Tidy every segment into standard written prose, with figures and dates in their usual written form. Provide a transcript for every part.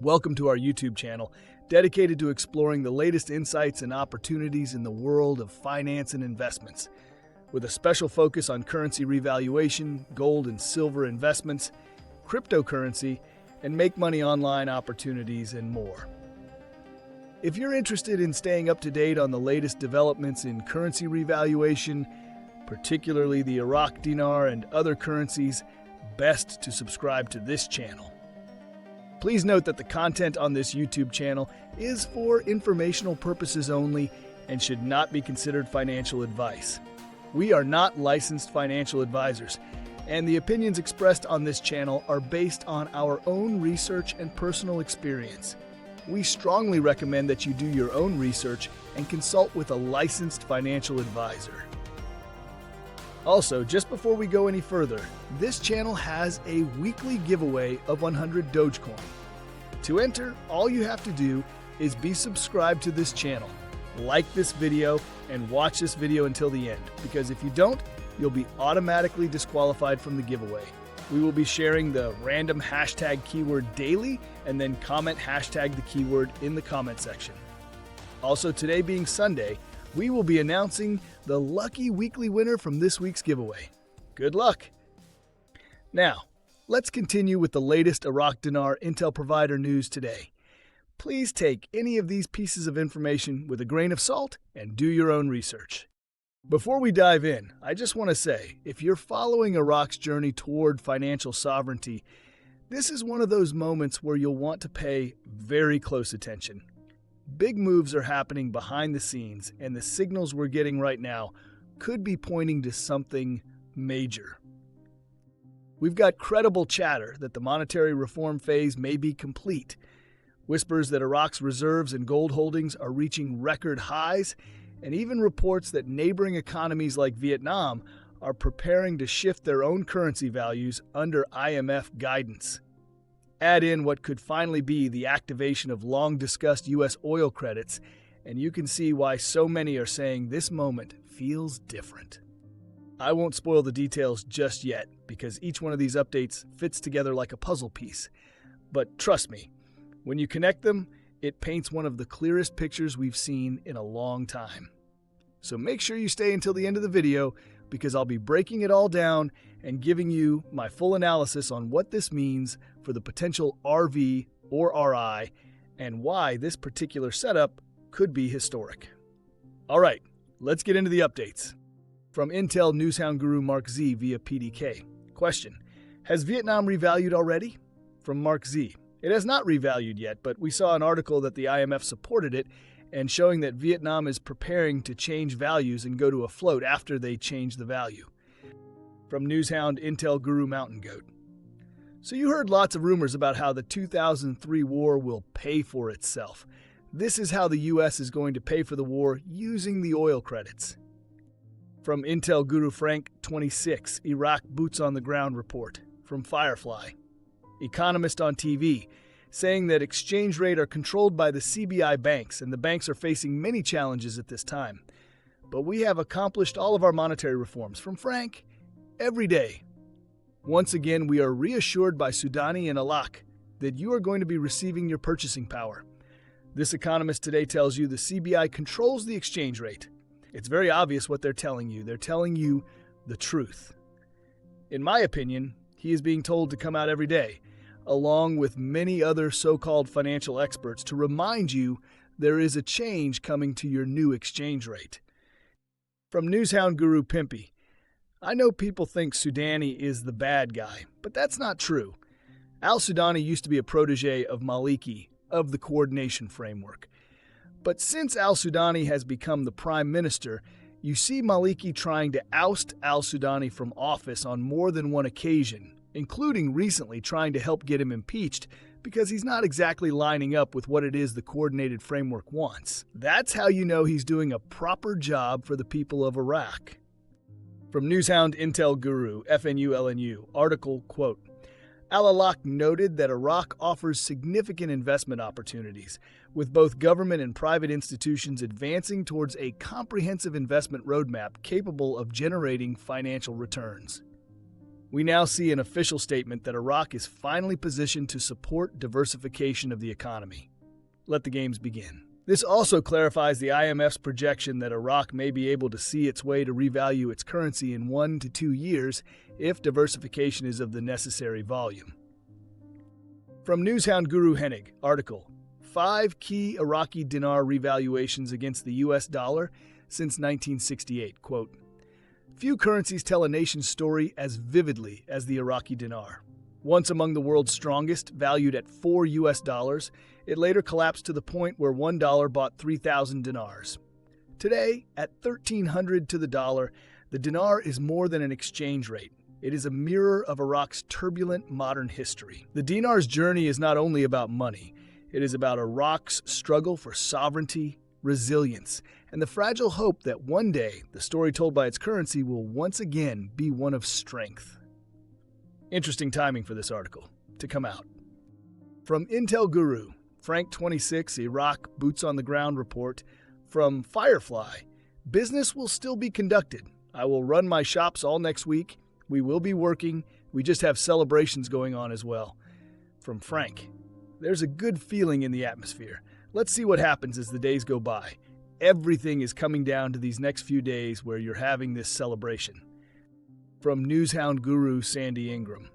Welcome to our YouTube channel, dedicated to exploring the latest insights and opportunities in the world of finance and investments, with a special focus on currency revaluation, gold and silver investments, cryptocurrency, and make money online opportunities and more. If you're interested in staying up to date on the latest developments in currency revaluation, particularly the Iraqi dinar and other currencies, best to subscribe to this channel. Please note that the content on this YouTube channel is for informational purposes only and should not be considered financial advice. We are not licensed financial advisors, and the opinions expressed on this channel are based on our own research and personal experience. We strongly recommend that you do your own research and consult with a licensed financial advisor. Also, just before we go any further, this channel has a weekly giveaway of 100 Dogecoin. To enter, all you have to do is be subscribed to this channel, like this video, and watch this video until the end, because if you don't, you'll be automatically disqualified from the giveaway. We will be sharing the random hashtag keyword daily, and then comment hashtag the keyword in the comment section. Also, today being Sunday, we will be announcing the lucky weekly winner from this week's giveaway. Good luck! Now, let's continue with the latest Iraqi dinar intel provider news today. Please take any of these pieces of information with a grain of salt and do your own research. Before we dive in, I just want to say, if you're following Iraq's journey toward financial sovereignty, this is one of those moments where you'll want to pay very close attention. Big moves are happening behind the scenes, and the signals we're getting right now could be pointing to something major. We've got credible chatter that the monetary reform phase may be complete, whispers that Iraq's reserves and gold holdings are reaching record highs, and even reports that neighboring economies like Vietnam are preparing to shift their own currency values under IMF guidance. Add in what could finally be the activation of long-discussed U.S. oil credits, and you can see why so many are saying this moment feels different. I won't spoil the details just yet, because each one of these updates fits together like a puzzle piece. But trust me, when you connect them, it paints one of the clearest pictures we've seen in a long time. So make sure you stay until the end of the video, because I'll be breaking it all down and giving you my full analysis on what this means for the potential RV or RI and why this particular setup could be historic. All right, let's get into the updates. From Intel Newshound Guru Mark Z via PDK. Question: has Vietnam revalued already? From Mark Z. It has not revalued yet, but we saw an article that the IMF supported it and showing that Vietnam is preparing to change values and go to a float after they change the value. From Newshound Intel Guru Mountain Goat. So you heard lots of rumors about how the 2003 war will pay for itself. This is how the US is going to pay for the war using the oil credits. From Intel Guru Frank 26, Iraq Boots on the Ground report. From Firefly. Economist on TV, saying that exchange rate are controlled by the CBI banks, and the banks are facing many challenges at this time. But we have accomplished all of our monetary reforms. From Frank, every day. Once again, we are reassured by Sudani and Alak that you are going to be receiving your purchasing power. This economist today tells you the CBI controls the exchange rate. It's very obvious what they're telling you. They're telling you the truth. In my opinion, he is being told to come out every day, along with many other so-called financial experts, to remind you there is a change coming to your new exchange rate. From Newshound Guru Pimpy. I know people think Sudani is the bad guy, but that's not true. Al-Sudani used to be a protege of Maliki, of the coordination framework. But since Al-Sudani has become the prime minister, you see Maliki trying to oust Al-Sudani from office on more than one occasion, including recently trying to help get him impeached because he's not exactly lining up with what it is the coordinated framework wants. That's how you know he's doing a proper job for the people of Iraq. From Newshound Intel Guru, FNU-LNU, article, quote, Al-Alaq noted that Iraq offers significant investment opportunities, with both government and private institutions advancing towards a comprehensive investment roadmap capable of generating financial returns. We now see an official statement that Iraq is finally positioned to support diversification of the economy. Let the games begin. This also clarifies the IMF's projection that Iraq may be able to see its way to revalue its currency in 1 to 2 years if diversification is of the necessary volume. From Newshound Guru Henig, article, 5 key Iraqi dinar revaluations against the US dollar since 1968. Quote, few currencies tell a nation's story as vividly as the Iraqi dinar. Once among the world's strongest, valued at $4, it later collapsed to the point where $1 bought 3,000 dinars. Today, at 1,300 to the dollar, the dinar is more than an exchange rate. It is a mirror of Iraq's turbulent modern history. The dinar's journey is not only about money, it is about Iraq's struggle for sovereignty, resilience, and the fragile hope that one day the story told by its currency will once again be one of strength. Interesting timing for this article to come out. From Intel Guru, Frank 26, Iraq Boots on the Ground report. From Firefly, business will still be conducted. I will run my shops all next week. We will be working. We just have celebrations going on as well. From Frank, there's a good feeling in the atmosphere. Let's see what happens as the days go by. Everything is coming down to these next few days where you're having this celebration. From Newshound Guru Sandy Ingram.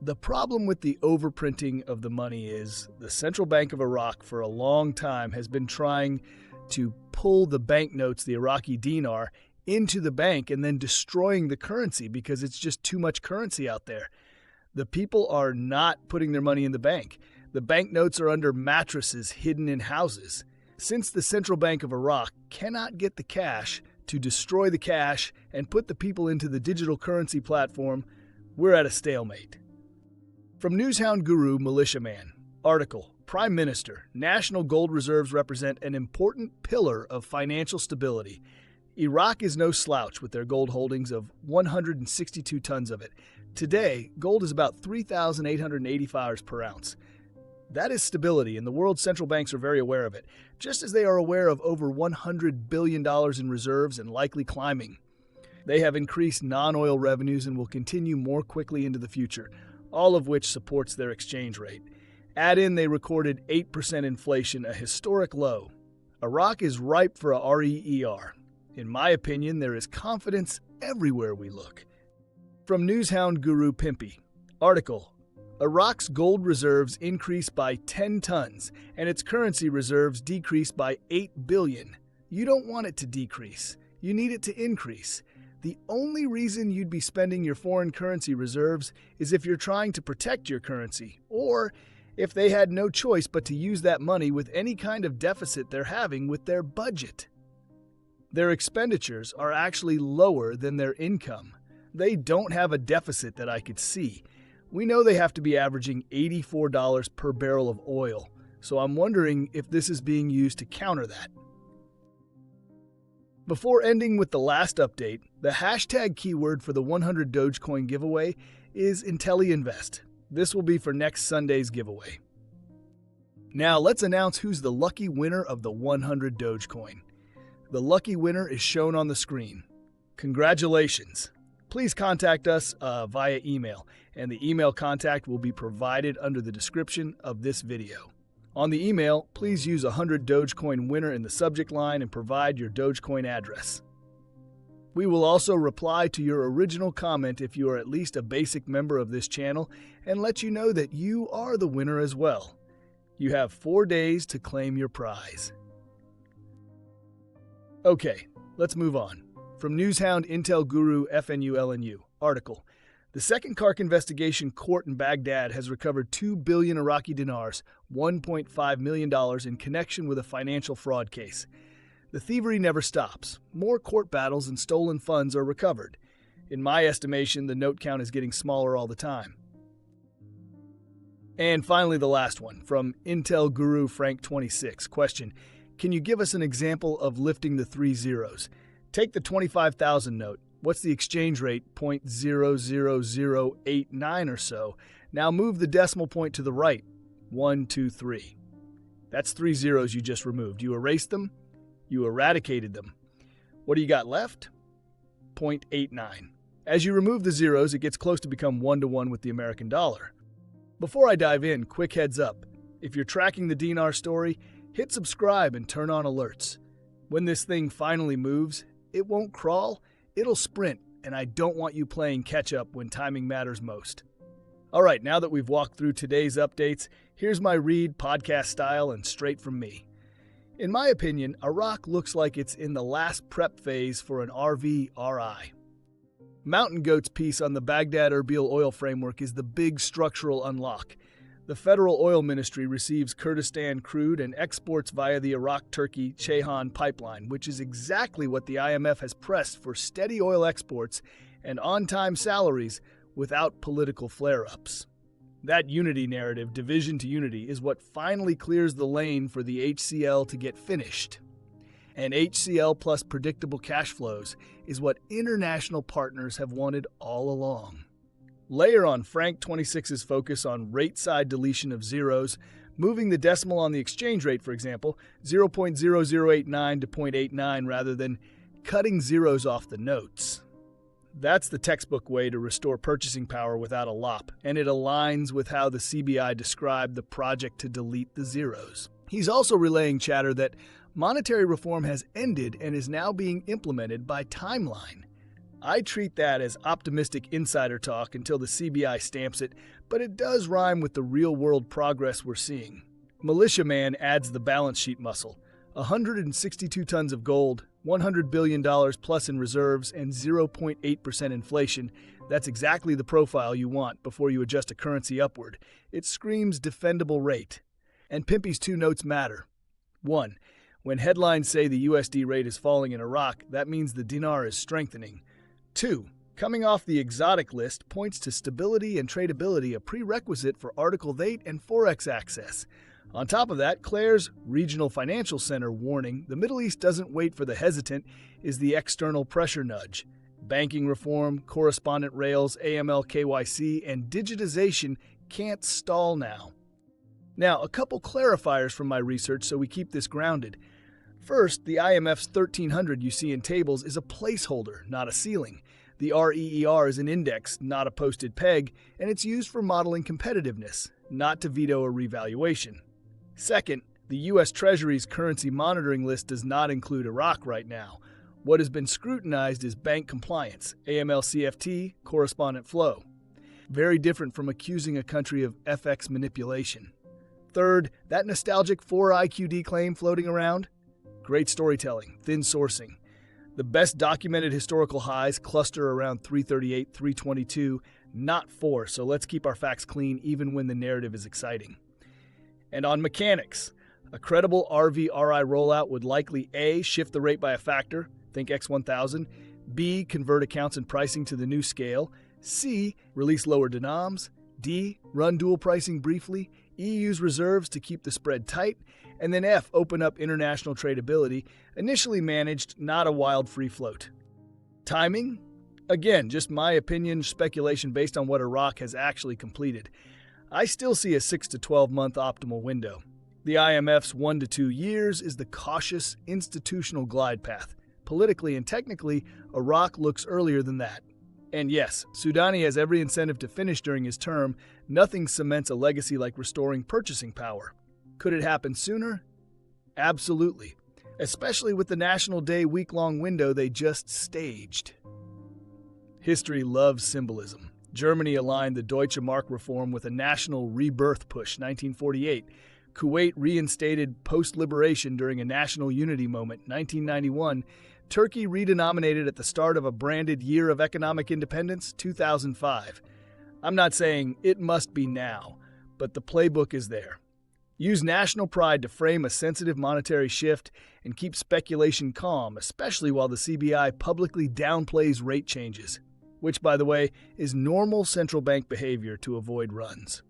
The problem with the overprinting of the money is the Central Bank of Iraq for a long time has been trying to pull the banknotes, the Iraqi dinar, into the bank and then destroying the currency because it's just too much currency out there. The people are not putting their money in the bank. The banknotes are under mattresses hidden in houses. Since the Central Bank of Iraq cannot get the cash to destroy the cash and put the people into the digital currency platform, we're at a stalemate. From Newshound Guru Militia Man, article, Prime Minister, national gold reserves represent an important pillar of financial stability. Iraq is no slouch with their gold holdings of 162 tons of it. Today, gold is about $3,880 per ounce. That is stability, and the world's central banks are very aware of it, just as they are aware of over $100 billion in reserves and likely climbing. They have increased non-oil revenues and will continue more quickly into the future, all of which supports their exchange rate. Add in they recorded 8% inflation, a historic low. Iraq is ripe for a REER. In my opinion, there is confidence everywhere we look. From Newshound Guru Pimpy, article, Iraq's gold reserves increased by 10 tons and its currency reserves decreased by 8 billion. You don't want it to decrease. You need it to increase. The only reason you'd be spending your foreign currency reserves is if you're trying to protect your currency, or if they had no choice but to use that money with any kind of deficit they're having with their budget. Their expenditures are actually lower than their income. They don't have a deficit that I could see. We know they have to be averaging $84 per barrel of oil, so I'm wondering if this is being used to counter that. Before ending with the last update, the hashtag keyword for the 100 Dogecoin giveaway is Intelli-nvest. This will be for next Sunday's giveaway. Now let's announce who's the lucky winner of the 100 Dogecoin. The lucky winner is shown on the screen. Congratulations! Please contact us via email, and the email contact will be provided under the description of this video. On the email, please use 100 Dogecoin winner in the subject line and provide your Dogecoin address. We will also reply to your original comment if you are at least a basic member of this channel and let you know that you are the winner as well. You have 4 days to claim your prize. Okay, let's move on. From Newshound Intel Guru FNULNU, article, the second Kark investigation court in Baghdad has recovered 2 billion Iraqi dinars, $1.5 million in connection with a financial fraud case. The thievery never stops. More court battles and stolen funds are recovered. In my estimation, the note count is getting smaller all the time. And finally, the last one, from Intel Guru Frank 26, question, can you give us an example of lifting the 3 zeros? Take the 25,000 note. What's the exchange rate? 0.00089 or so. Now move the decimal point to the right. 1, 2, 3. That's 3 zeros you just removed. You erased them. You eradicated them. What do you got left? 0.89. As you remove the zeros, it gets close to become 1-to-1 with the American dollar. Before I dive in, quick heads up. If you're tracking the Dinar story, hit subscribe and turn on alerts. When this thing finally moves, it won't crawl, it'll sprint, and I don't want you playing catch-up when timing matters most. All right, now that we've walked through today's updates, here's my read, podcast style, and straight from me. In my opinion, Iraq looks like it's in the last prep phase for an RVRI. Mountain Goat's piece on the Baghdad-Erbil oil framework is the big structural unlock. The Federal Oil Ministry receives Kurdistan crude and exports via the Iraq-Turkey Ceyhan pipeline, which is exactly what the IMF has pressed for: steady oil exports and on-time salaries without political flare-ups. That unity narrative, division to unity, is what finally clears the lane for the HCL to get finished. And HCL plus predictable cash flows is what international partners have wanted all along. Layer on Frank 26's focus on rate-side deletion of zeros, moving the decimal on the exchange rate, for example, 0.0089 to 0.89 rather than cutting zeros off the notes. That's the textbook way to restore purchasing power without a lop, and it aligns with how the CBI described the project to delete the zeros. He's also relaying chatter that monetary reform has ended and is now being implemented by timeline. I treat that as optimistic insider talk until the CBI stamps it, but it does rhyme with the real-world progress we're seeing. Militia Man adds the balance sheet muscle: 162 tons of gold, $100 billion plus in reserves, and 0.8% inflation. That's exactly the profile you want before you adjust a currency upward. It screams defendable rate. And Pimpy's two notes matter. 1. When headlines say the USD rate is falling in Iraq, that means the dinar is strengthening. 2. Coming off the exotic list points to stability and tradability, a prerequisite for Article 8 and Forex access. On top of that, Claire's regional financial center warning the Middle East doesn't wait for the hesitant is the external pressure nudge. Banking reform, correspondent rails, AML KYC, and digitization can't stall now. Now, a couple clarifiers from my research so we keep this grounded. First, the IMF's 1300 you see in tables is a placeholder, not a ceiling. The REER is an index, not a posted peg, and it's used for modeling competitiveness, not to veto a revaluation. Second, the U.S. Treasury's currency monitoring list does not include Iraq right now. What has been scrutinized is bank compliance, AML-CFT, correspondent flow. Very different from accusing a country of FX manipulation. Third, that nostalgic 4 IQD claim floating around? Great storytelling, thin sourcing. The best documented historical highs cluster around 338, 322, not 4, so let's keep our facts clean even when the narrative is exciting. And on mechanics, a credible RVRI rollout would likely A. shift the rate by a factor, think X1000, B. convert accounts and pricing to the new scale, C. release lower denoms, D. run dual pricing briefly, E. use reserves to keep the spread tight, and then F. open up international tradability, initially managed, not a wild free float. Timing? Again, just my opinion, speculation based on what Iraq has actually completed. I still see a 6 to 12 month optimal window. The IMF's 1 to 2 years is the cautious institutional glide path. Politically and technically, Iraq looks earlier than that. And yes, Soudani has every incentive to finish during his term. Nothing cements a legacy like restoring purchasing power. Could it happen sooner? Absolutely, especially with the National Day week-long window they just staged. History loves symbolism. Germany aligned the Deutsche Mark reform with a national rebirth push, 1948. Kuwait reinstated post-liberation during a national unity moment, 1991. Turkey redenominated at the start of a branded year of economic independence, 2005. I'm not saying it must be now, but the playbook is there. Use national pride to frame a sensitive monetary shift and keep speculation calm, especially while the CBI publicly downplays rate changes, which, by the way, is normal central bank behavior to avoid runs.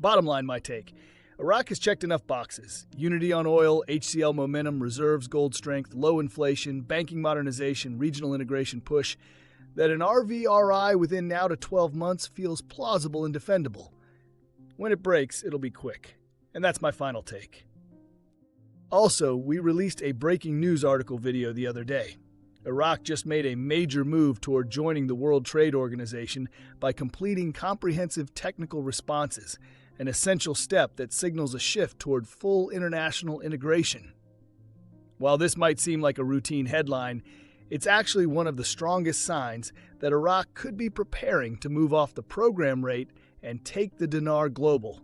Bottom line, my take. Iraq has checked enough boxes: unity on oil, HCL momentum, reserves, gold strength, low inflation, banking modernization, regional integration push, that an RVRI within now to 12 months feels plausible and defendable. When it breaks, it'll be quick. And that's my final take. Also, we released a breaking news article video the other day. Iraq just made a major move toward joining the World Trade Organization by completing comprehensive technical responses, an essential step that signals a shift toward full international integration. While this might seem like a routine headline, it's actually one of the strongest signs that Iraq could be preparing to move off the program rate and take the dinar global.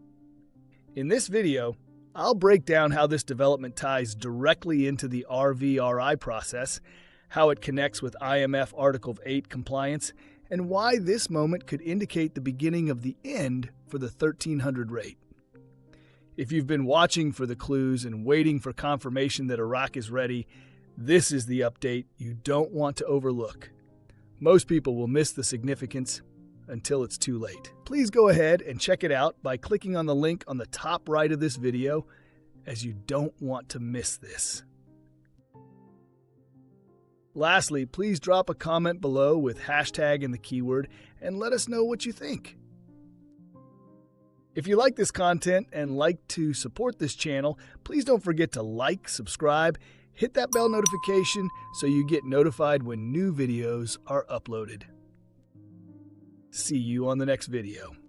In this video, I'll break down how this development ties directly into the RVRI process, how it connects with IMF Article 8 compliance, and why this moment could indicate the beginning of the end for the 1300 rate. If you've been watching for the clues and waiting for confirmation that Iraq is ready, this is the update you don't want to overlook. Most people will miss the significance until it's too late. Please go ahead and check it out by clicking on the link on the top right of this video, as you don't want to miss this. Lastly, please drop a comment below with hashtag and the keyword and let us know what you think. If you like this content and like to support this channel, please don't forget to like, subscribe, hit that bell notification so you get notified when new videos are uploaded. See you on the next video.